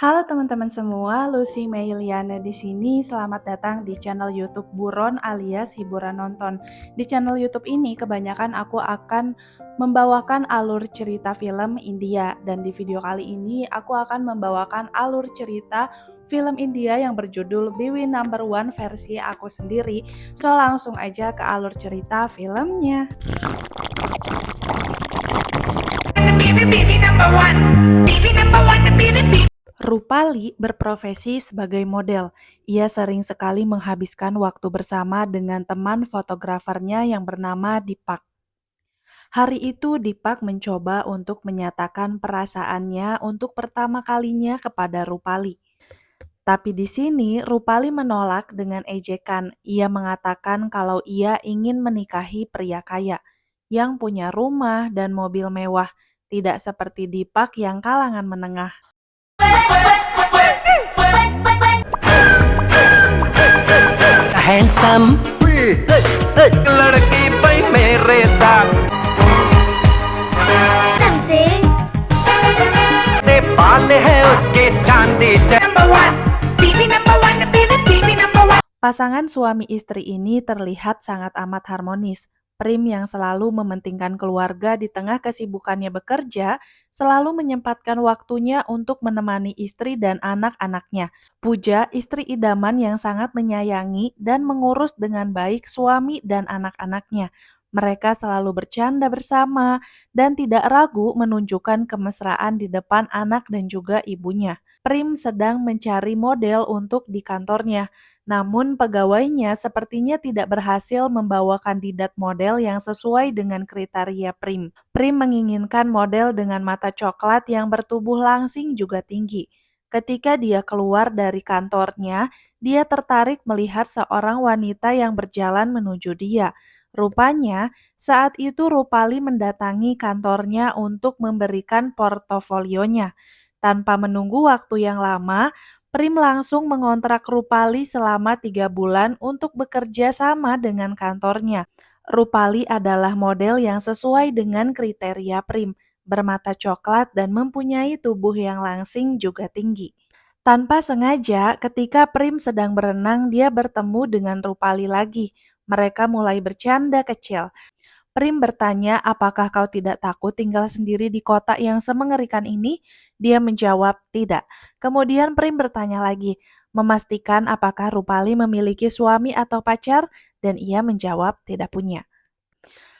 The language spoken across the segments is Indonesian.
Halo teman-teman semua, Lucy Meiliana di sini. Selamat datang di channel YouTube Buron alias Hiburan Nonton. Di channel YouTube ini kebanyakan aku akan membawakan alur cerita film India, dan di video kali ini aku akan membawakan alur cerita film India yang berjudul Biwi Number One versi aku sendiri. So langsung aja ke alur cerita filmnya. Rupali berprofesi sebagai model. Ia sering sekali menghabiskan waktu bersama dengan teman fotografernya yang bernama Dipak. Hari itu Dipak mencoba untuk menyatakan perasaannya untuk pertama kalinya kepada Rupali. Tapi di sini Rupali menolak dengan ejekan. Ia mengatakan kalau ia ingin menikahi pria kaya yang punya rumah dan mobil mewah, tidak seperti Dipak yang kalangan menengah. Handsome लड़की पे मेरे साथ से बाल है उसके चांदी Pasangan suami istri ini terlihat sangat amat harmonis. Prim yang selalu mementingkan keluarga di tengah kesibukannya bekerja, selalu menyempatkan waktunya untuk menemani istri dan anak-anaknya. Puja, istri idaman yang sangat menyayangi dan mengurus dengan baik suami dan anak-anaknya. Mereka selalu bercanda bersama dan tidak ragu menunjukkan kemesraan di depan anak dan juga ibunya. Prim sedang mencari model untuk di kantornya. Namun pegawainya sepertinya tidak berhasil membawa kandidat model yang sesuai dengan kriteria Prim. Prim menginginkan model dengan mata coklat yang bertubuh langsing juga tinggi. Ketika dia keluar dari kantornya, dia tertarik melihat seorang wanita yang berjalan menuju dia. Rupanya, saat itu Rupali mendatangi kantornya untuk memberikan portofolionya. Tanpa menunggu waktu yang lama, Prim langsung mengontrak Rupali selama 3 bulan untuk bekerja sama dengan kantornya. Rupali adalah model yang sesuai dengan kriteria Prim, bermata coklat dan mempunyai tubuh yang langsing juga tinggi. Tanpa sengaja, ketika Prim sedang berenang, dia bertemu dengan Rupali lagi. Mereka mulai bercanda kecil. Prim bertanya, apakah kau tidak takut tinggal sendiri di kota yang semengerikan ini? Dia menjawab, tidak. Kemudian Prim bertanya lagi, memastikan apakah Rupali memiliki suami atau pacar? Dan ia menjawab, tidak punya.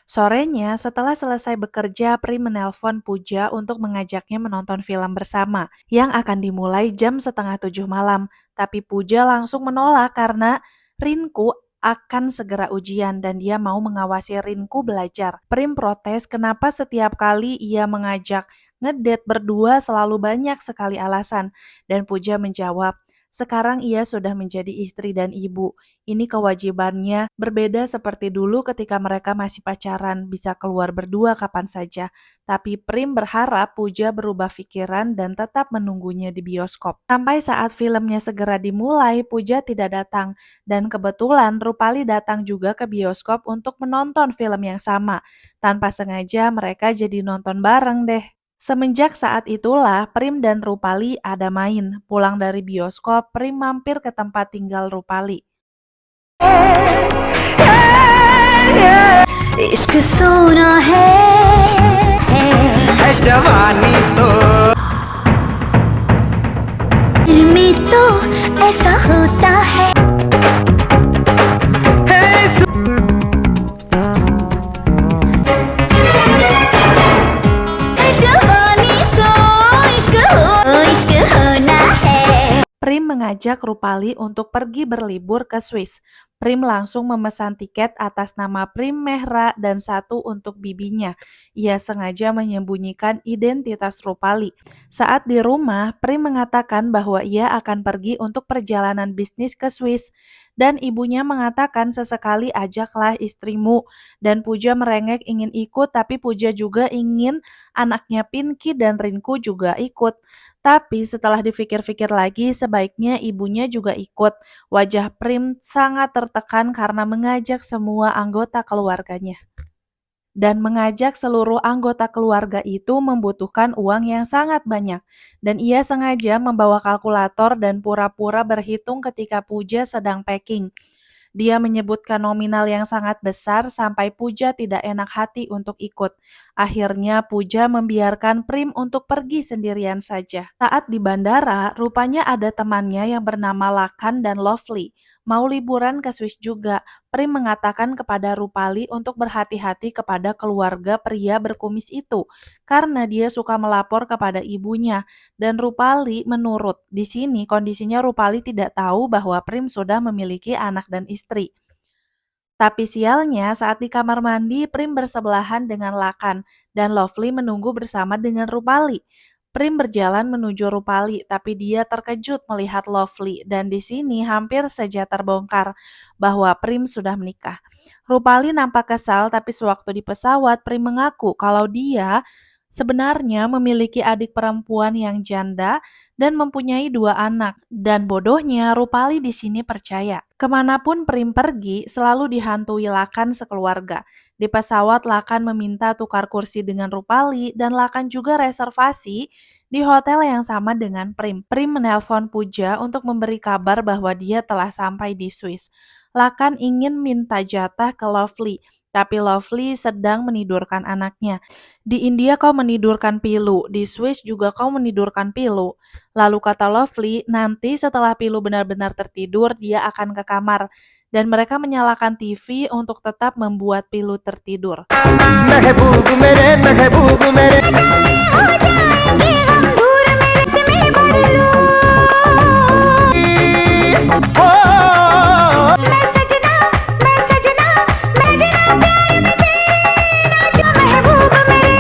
Sorenya, setelah selesai bekerja, Prim menelpon Puja untuk mengajaknya menonton film bersama, yang akan dimulai jam 6:30 malam. Tapi Puja langsung menolak karena Rinku akan segera ujian dan dia mau mengawasi Rinku belajar. Prim protes kenapa setiap kali ia mengajak ngedate berdua selalu banyak sekali alasan. Dan Puja menjawab, sekarang ia sudah menjadi istri dan ibu. Ini kewajibannya, berbeda seperti dulu ketika mereka masih pacaran, bisa keluar berdua kapan saja. Tapi Prim berharap Puja berubah pikiran dan tetap menunggunya di bioskop. Sampai saat filmnya segera dimulai, Puja tidak datang. Dan kebetulan Rupali datang juga ke bioskop untuk menonton film yang sama. Tanpa sengaja mereka jadi nonton bareng deh. Semenjak saat itulah Prim dan Rupali ada main. Pulang dari bioskop, Prim mampir ke tempat tinggal Rupali. इश्क सोना है जवानी तो में तो ऐसा होता है जवानी तो इश्क होना है. Prim mengajak Rupali untuk pergi berlibur ke Swiss. Prim langsung memesan tiket atas nama Prim Mehra dan satu untuk bibinya. Ia sengaja menyembunyikan identitas Rupali. Saat di rumah, Prim mengatakan bahwa ia akan pergi untuk perjalanan bisnis ke Swiss. Dan ibunya mengatakan sesekali ajaklah istrimu. Dan Puja merengek ingin ikut, tapi Puja juga ingin anaknya Pinky dan Rinku juga ikut. Tapi setelah dipikir-pikir lagi, sebaiknya ibunya juga ikut. Wajah Prim sangat tertekan karena mengajak semua anggota keluarganya. dan mengajak seluruh anggota keluarga itu membutuhkan uang yang sangat banyak. Dan ia sengaja membawa kalkulator dan pura-pura berhitung ketika Puja sedang packing. Dia menyebutkan nominal yang sangat besar sampai Puja tidak enak hati untuk ikut. Akhirnya Puja membiarkan Prim untuk pergi sendirian saja. Saat di bandara, rupanya ada temannya yang bernama Lakan dan Lovely. Mau liburan ke Swiss juga. Prim mengatakan kepada Rupali untuk berhati-hati kepada keluarga pria berkumis itu, karena dia suka melapor kepada ibunya. Dan Rupali menurut. Di sini kondisinya Rupali tidak tahu bahwa Prim sudah memiliki anak dan istri. Tapi sialnya saat di kamar mandi Prim bersebelahan dengan Lakan dan Lovely menunggu bersama dengan Rupali. Prim berjalan menuju Rupali, tapi dia terkejut melihat Lovely dan di sini hampir saja terbongkar bahwa Prim sudah menikah. Rupali nampak kesal, tapi sewaktu di pesawat Prim mengaku kalau dia sebenarnya memiliki adik perempuan yang janda dan mempunyai 2 anak. Dan bodohnya Rupali di sini percaya. Kemanapun Prim pergi, selalu dihantui Lakan sekeluarga. Di pesawat Lakan meminta tukar kursi dengan Rupali dan Lakan juga reservasi di hotel yang sama dengan Prim. Prim menelpon Puja untuk memberi kabar bahwa dia telah sampai di Swiss. Lakan ingin minta jatah ke Lovely, tapi Lovely sedang menidurkan anaknya. Di India kau menidurkan Pilu, di Swiss juga kau menidurkan Pilu. Lalu kata Lovely, nanti setelah Pilu benar-benar tertidur, dia akan ke kamar. Dan mereka menyalakan TV untuk tetap membuat Pilu tertidur. महबूब मेरे महबूब मेरे हो जाएंगे हम दूर मेरे में बदलो मैं सजना मैं सजना मैं दिला प्यार में तेरा जो महबूब मेरे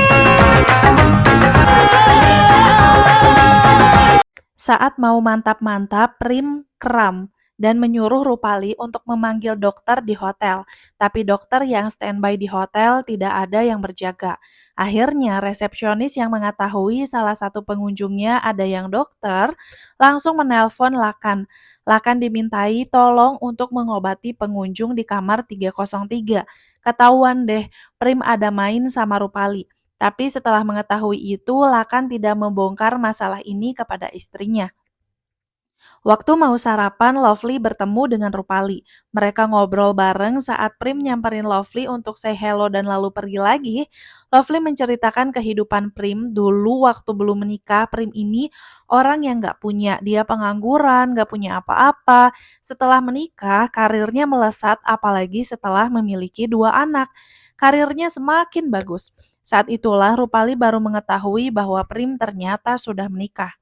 Saat mau mantap-mantap, Prim kram dan menyuruh Rupali untuk memanggil dokter di hotel. Tapi dokter yang standby di hotel tidak ada yang berjaga. Akhirnya resepsionis yang mengetahui salah satu pengunjungnya ada yang dokter, langsung menelpon Lakan. Lakan dimintai tolong untuk mengobati pengunjung di kamar 303. Ketahuan deh, Prim ada main sama Rupali. Tapi setelah mengetahui itu, Lakan tidak membongkar masalah ini kepada istrinya. Waktu mau sarapan, Lovely bertemu dengan Rupali. Mereka ngobrol bareng saat Prim nyamperin Lovely untuk say hello dan lalu pergi lagi. Lovely menceritakan kehidupan Prim dulu waktu belum menikah. Prim ini orang yang gak punya, dia pengangguran, gak punya apa-apa. Setelah menikah, karirnya melesat apalagi setelah memiliki 2 anak. Karirnya semakin bagus. Saat itulah Rupali baru mengetahui bahwa Prim ternyata sudah menikah.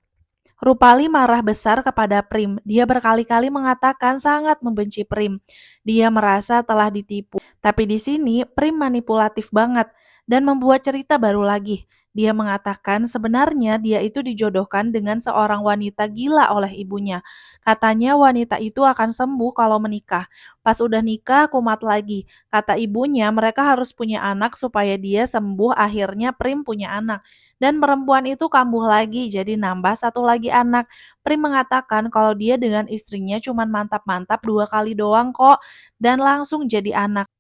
Rupali marah besar kepada Prim. Dia berkali-kali mengatakan sangat membenci Prim. Dia merasa telah ditipu. Tapi di sini Prim manipulatif banget dan membuat cerita baru lagi. Dia mengatakan sebenarnya dia itu dijodohkan dengan seorang wanita gila oleh ibunya. Katanya wanita itu akan sembuh kalau menikah. Pas udah nikah kumat lagi. Kata ibunya mereka harus punya anak supaya dia sembuh, akhirnya Prim punya anak. Dan perempuan itu kambuh lagi jadi nambah 1 lagi anak. Prim mengatakan kalau dia dengan istrinya cuma mantap-mantap 2 kali doang kok dan langsung jadi anak.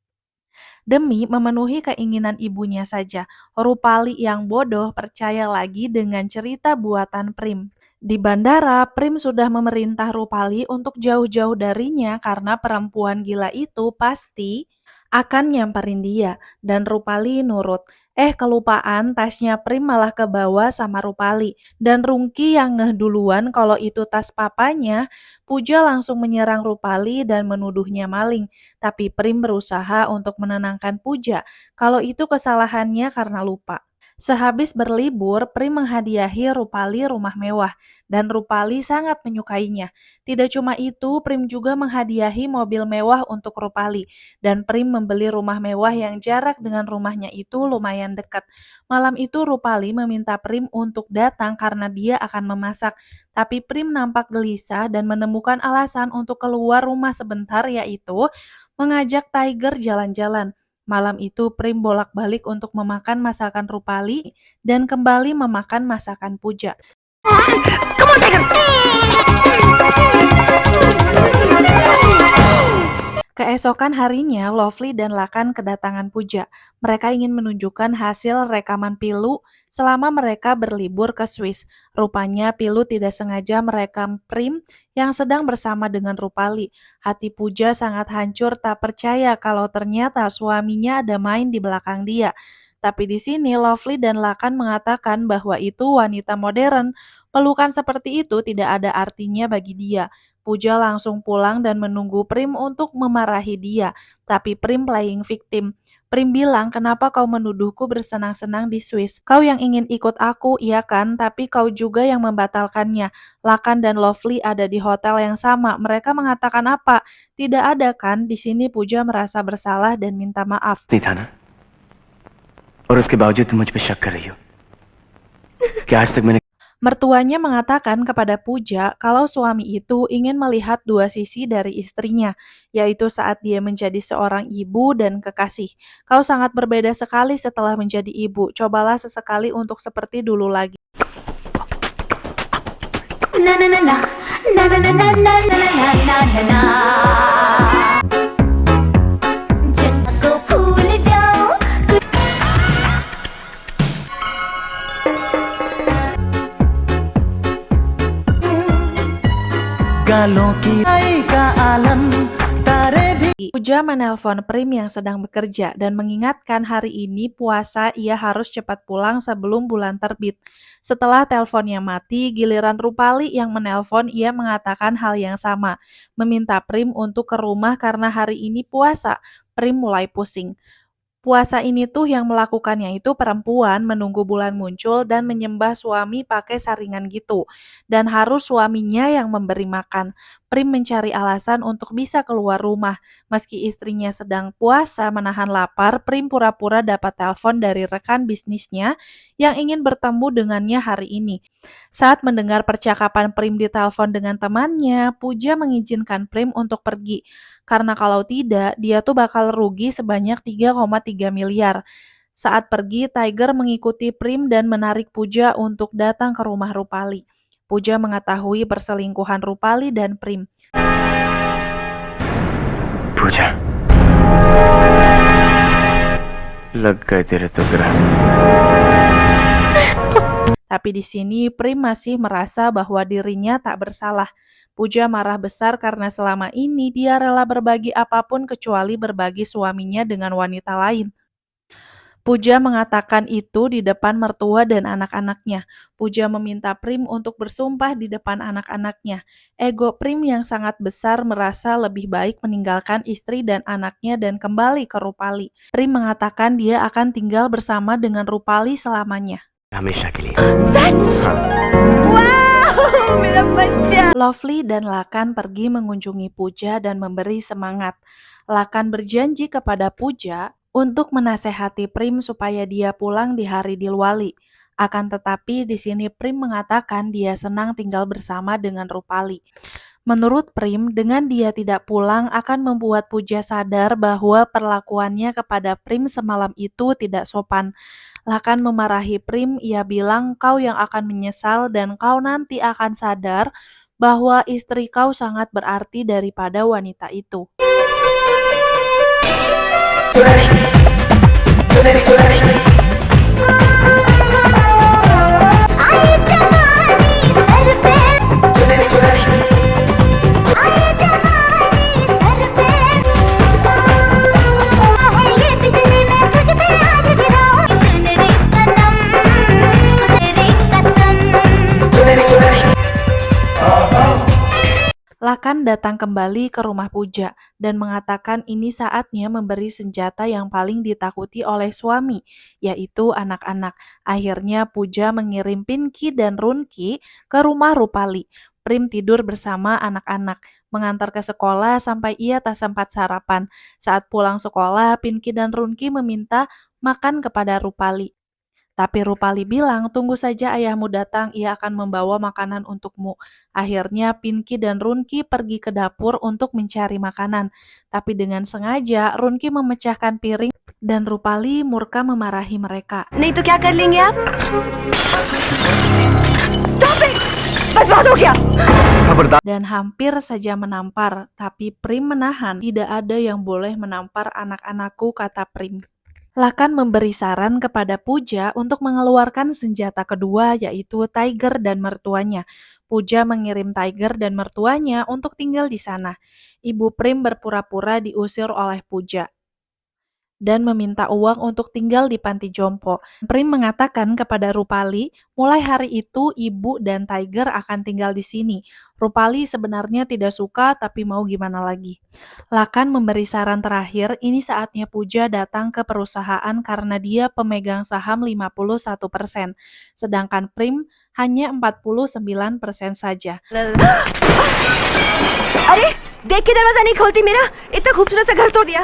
Demi memenuhi keinginan ibunya saja, Rupali yang bodoh percaya lagi dengan cerita buatan Prim. Di bandara, Prim sudah memerintah Rupali untuk jauh-jauh darinya karena perempuan gila itu pasti akan nyamperin dia, dan Rupali nurut. Kelupaan tasnya Prim malah kebawa sama Rupali, dan Rungki yang ngeh duluan kalau itu tas papanya. Puja langsung menyerang Rupali dan menuduhnya maling, tapi Prim berusaha untuk menenangkan Puja kalau itu kesalahannya karena lupa. Sehabis berlibur, Prim menghadiahi Rupali rumah mewah, dan Rupali sangat menyukainya. Tidak cuma itu, Prim juga menghadiahi mobil mewah untuk Rupali, dan Prim membeli rumah mewah yang jarak dengan rumahnya itu lumayan dekat. Malam itu Rupali meminta Prim untuk datang karena dia akan memasak, tapi Prim nampak gelisah dan menemukan alasan untuk keluar rumah sebentar, yaitu mengajak Tiger jalan-jalan. Malam itu Prim bolak-balik untuk memakan masakan Rupali dan kembali memakan masakan Puja. Come on, Tiger! Keesokan harinya, Lovely dan Lakan kedatangan Puja. Mereka ingin menunjukkan hasil rekaman Pilu selama mereka berlibur ke Swiss. Rupanya Pilu tidak sengaja merekam Prim yang sedang bersama dengan Rupali. Hati Puja sangat hancur, tak percaya kalau ternyata suaminya ada main di belakang dia. Tapi di sini Lovely dan Lakan mengatakan bahwa itu wanita modern. Pelukan seperti itu tidak ada artinya bagi dia. Puja langsung pulang dan menunggu Prim untuk memarahi dia, tapi Prim playing victim. Prim bilang, kenapa kau menuduhku bersenang-senang di Swiss? Kau yang ingin ikut aku, iya kan? Tapi kau juga yang membatalkannya. Lakan dan Lovely ada di hotel yang sama. Mereka mengatakan apa? Tidak ada kan? Di sini Puja merasa bersalah dan minta maaf. नहीं था ना और उसके बावजूद तुम मुझ पे शक कर रही हो कि आज तक मैंने Mertuanya mengatakan kepada Puja kalau suami itu ingin melihat dua sisi dari istrinya, yaitu saat dia menjadi seorang ibu dan kekasih. Kau sangat berbeda sekali setelah menjadi ibu. Cobalah sesekali untuk seperti dulu lagi. Na na na na na na na na na na na na na. जब को भूल जाओ गालों की आई का आलम तारे भी Puja menelpon Prim yang sedang bekerja dan mengingatkan hari ini puasa ia harus cepat pulang sebelum bulan terbit. Setelah teleponnya mati, giliran Rupali yang menelpon ia mengatakan hal yang sama, meminta Prim untuk ke rumah karena hari ini puasa. Prim mulai pusing. Puasa ini tuh yang melakukannya itu perempuan menunggu bulan muncul dan menyembah suami pakai saringan gitu. Dan harus suaminya yang memberi makan. Prim mencari alasan untuk bisa keluar rumah. Meski istrinya sedang puasa menahan lapar, Prim pura-pura dapat telepon dari rekan bisnisnya yang ingin bertemu dengannya hari ini. Saat mendengar percakapan Prim di telepon dengan temannya, Puja mengizinkan Prim untuk pergi. Karena kalau tidak, dia tuh bakal rugi sebanyak 3,3 miliar. Saat pergi, Tiger mengikuti Prim dan menarik Puja untuk datang ke rumah Rupali. Puja mengetahui perselingkuhan Rupali dan Prim. पूजा लग गए तेरे तो ग्रह Tapi di sini Prim masih merasa bahwa dirinya tak bersalah. Puja marah besar karena selama ini dia rela berbagi apapun kecuali berbagi suaminya dengan wanita lain. Puja mengatakan itu di depan mertua dan anak-anaknya. Puja meminta Prim untuk bersumpah di depan anak-anaknya. Ego Prim yang sangat besar merasa lebih baik meninggalkan istri dan anaknya dan kembali ke Rupali. Prim mengatakan dia akan tinggal bersama dengan Rupali selamanya. हमेशा के लिए वाह मेरा बच्चा Lovely dan Lakan pergi mengunjungi Puja dan memberi semangat. Lakan berjanji kepada Puja untuk menasehati Prim supaya dia pulang di hari Dilwali. Akan tetapi di sini Prim mengatakan dia senang tinggal bersama dengan Rupali. Menurut Prim, dengan dia tidak pulang akan membuat Puja sadar bahwa perlakuannya kepada Prim semalam itu tidak sopan. Lakan memarahi Prim, ia bilang kau yang akan menyesal dan kau nanti akan sadar bahwa istri kau sangat berarti daripada wanita itu. आए जवानी सर पे आए जवानी सर पे है ये बिजली में तुझ पे आज गिरा तेरी कसम Lakan datang kembali ke rumah Puja dan mengatakan ini saatnya memberi senjata yang paling ditakuti oleh suami, yaitu anak-anak. Akhirnya Puja mengirim Pinky dan Runki ke rumah Rupali. Prim tidur bersama anak-anak, mengantar ke sekolah sampai ia tak sempat sarapan. Saat pulang sekolah, Pinky dan Runki meminta makan kepada Rupali. Tapi Rupali bilang, tunggu saja ayahmu datang, ia akan membawa makanan untukmu. Akhirnya Pinky dan Runki pergi ke dapur untuk mencari makanan. Tapi dengan sengaja, Runki memecahkan piring dan Rupali murka memarahi mereka. नहीं तो क्या कर लेंगे आप Stop it! बस बात हो गया अब बर्दाश्त dan hampir saja menampar, tapi Prim menahan. Tidak ada yang boleh menampar anak-anakku, kata Prim. Lakan memberi saran kepada Puja untuk mengeluarkan senjata kedua, yaitu Tiger dan mertuanya. Puja mengirim Tiger dan mertuanya untuk tinggal di sana. Ibu Prim berpura-pura diusir oleh Puja dan meminta uang untuk tinggal di panti jompo. Prim mengatakan kepada Rupali, mulai hari itu ibu dan Tiger akan tinggal di sini. Rupali sebenarnya tidak suka, tapi mau gimana lagi. Lakan memberi saran terakhir, ini saatnya Puja datang ke perusahaan karena dia pemegang saham 51%, sedangkan Prim hanya 49% saja. अरे देख के दरवाजा नहीं खोलती मेरा इतना खूबसूरत सा घर तोड़ दिया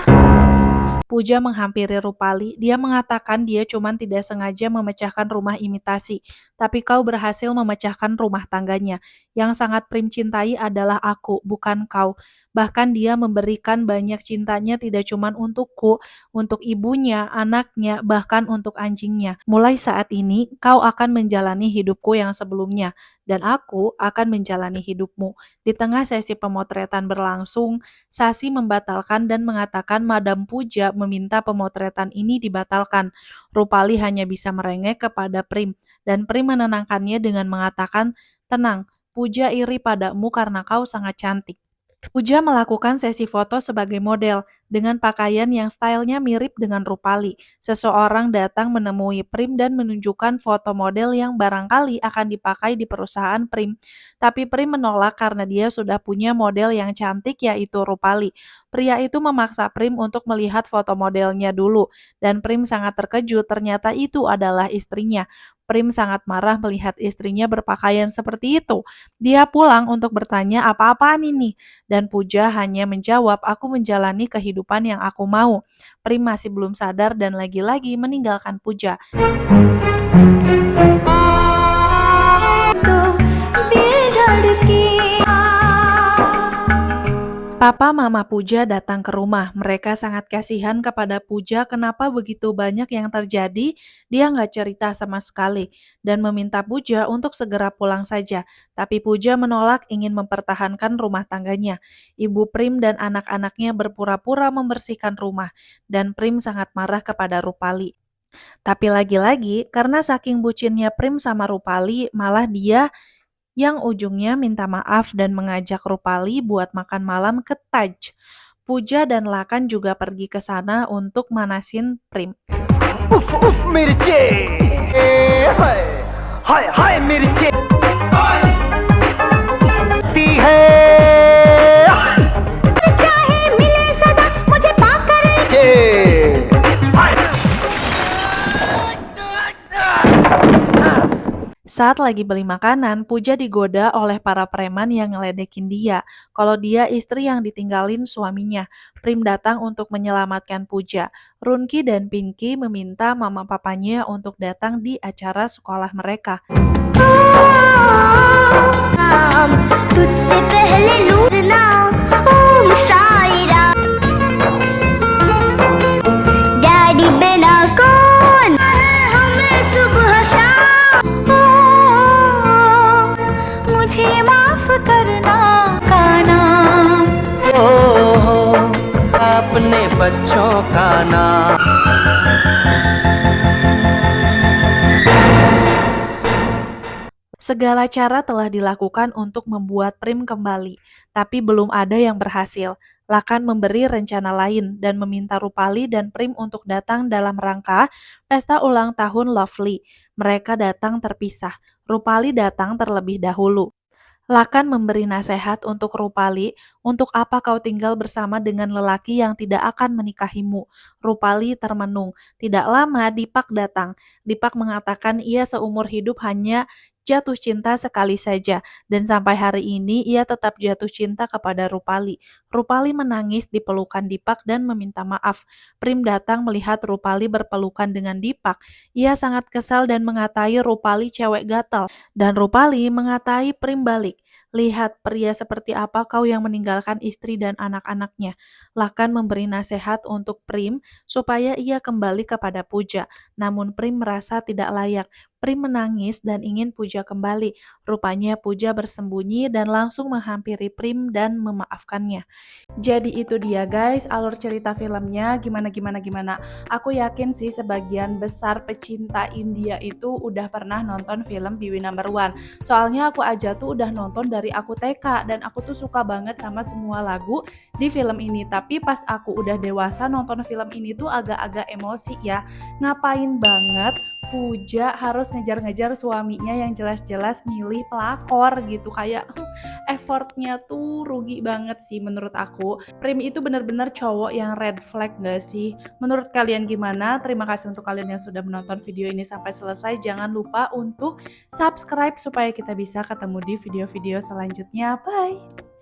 Puja menghampiri Rupali, dia mengatakan dia cuma tidak sengaja memecahkan rumah imitasi, tapi kau berhasil memecahkan rumah tangganya. Yang sangat Prim cintai adalah aku, bukan kau. Bahkan dia memberikan banyak cintanya tidak cuma untukku, untuk ibunya, anaknya, bahkan untuk anjingnya. Mulai saat ini, kau akan menjalani hidupku yang sebelumnya, dan aku akan menjalani hidupmu. Di tengah sesi pemotretan berlangsung, Sasi membatalkan dan mengatakan Madam Puja meminta pemotretan ini dibatalkan. Rupali hanya bisa merengek kepada Prim, dan Prim menenangkannya dengan mengatakan, tenang, Puja iri padamu karena kau sangat cantik. Puja melakukan sesi foto sebagai model dengan pakaian yang stylenya mirip dengan Rupali. Seseorang datang menemui Prim dan menunjukkan foto model yang barangkali akan dipakai di perusahaan Prim. Tapi Prim menolak karena dia sudah punya model yang cantik yaitu Rupali. Pria itu memaksa Prim untuk melihat foto modelnya dulu dan Prim sangat terkejut ternyata itu adalah istrinya. Prim sangat marah melihat istrinya berpakaian seperti itu. Dia pulang untuk bertanya apa-apaan ini. Dan Puja hanya menjawab, aku menjalani kehidupan yang aku mau. Prim masih belum sadar dan lagi-lagi meninggalkan Puja. Papa Mama Puja datang ke rumah. Mereka sangat kasihan kepada Puja kenapa begitu banyak yang terjadi. Dia nggak cerita sama sekali dan meminta Puja untuk segera pulang saja. Tapi Puja menolak ingin mempertahankan rumah tangganya. Ibu Prim dan anak-anaknya berpura-pura membersihkan rumah dan Prim sangat marah kepada Rupali. Tapi lagi-lagi karena saking bucinnya Prim sama Rupali, malah dia yang ujungnya minta maaf dan mengajak Rupali buat makan malam ke Taj. Puja dan Lakan juga pergi ke sana untuk manasin Prim. उफ उफ मिर्चे हाय हाय हाय मिर्चे ती है चाहे मिले सदा मुझे पाकर के Saat lagi beli makanan, Puja digoda oleh para preman yang ngeledekin dia. Kalau dia istri yang ditinggalin suaminya. Prim datang untuk menyelamatkan Puja. Runki dan Pinky meminta mama papanya untuk datang di acara sekolah mereka. तुझसे पहले लूटना ओ मुशायरा डैडी बिना कौन हमें सुबह शाम ओ, मुझे माफ करना का नाम ओ अपने बच्चों का नाम Segala cara telah dilakukan untuk membuat Prim kembali, tapi belum ada yang berhasil. Lakan memberi rencana lain dan meminta Rupali dan Prim untuk datang dalam rangka pesta ulang tahun Lovely. Mereka datang terpisah. Rupali datang terlebih dahulu. Lakan memberi nasihat untuk Rupali, untuk apa kau tinggal bersama dengan lelaki yang tidak akan menikahimu. Rupali termenung. Tidak lama Dipak datang. Dipak mengatakan ia seumur hidup hanya jatuh cinta sekali saja, dan sampai hari ini ia tetap jatuh cinta kepada Rupali. Rupali menangis di pelukan Dipak dan meminta maaf. Prim datang melihat Rupali berpelukan dengan Dipak. Ia sangat kesal dan mengatai Rupali cewek gatal. Dan Rupali mengatai Prim balik. Lihat pria seperti apa kau yang meninggalkan istri dan anak-anaknya. Lakan memberi nasihat untuk Prim supaya ia kembali kepada Puja. Namun Prim merasa tidak layak. Prim menangis dan ingin Puja kembali. Rupanya Puja bersembunyi dan langsung menghampiri Prim dan memaafkannya. Jadi itu dia guys alur cerita filmnya gimana. Aku yakin sih sebagian besar pecinta India itu udah pernah nonton film Biwi Number One. Soalnya aku aja tuh udah nonton dari aku TK dan aku tuh suka banget sama semua lagu di film ini. Tapi pas aku udah dewasa nonton film ini tuh agak-agak emosi ya. Ngapain banget Puja harus ngejar-ngejar suaminya yang jelas-jelas milih pelakor gitu, kayak effortnya tuh rugi banget sih menurut aku. Prim itu bener-bener cowok yang red flag gak sih? Menurut kalian gimana? Terima kasih untuk kalian yang sudah menonton video ini sampai selesai. Jangan lupa untuk subscribe supaya kita bisa ketemu di video-video selanjutnya. Bye!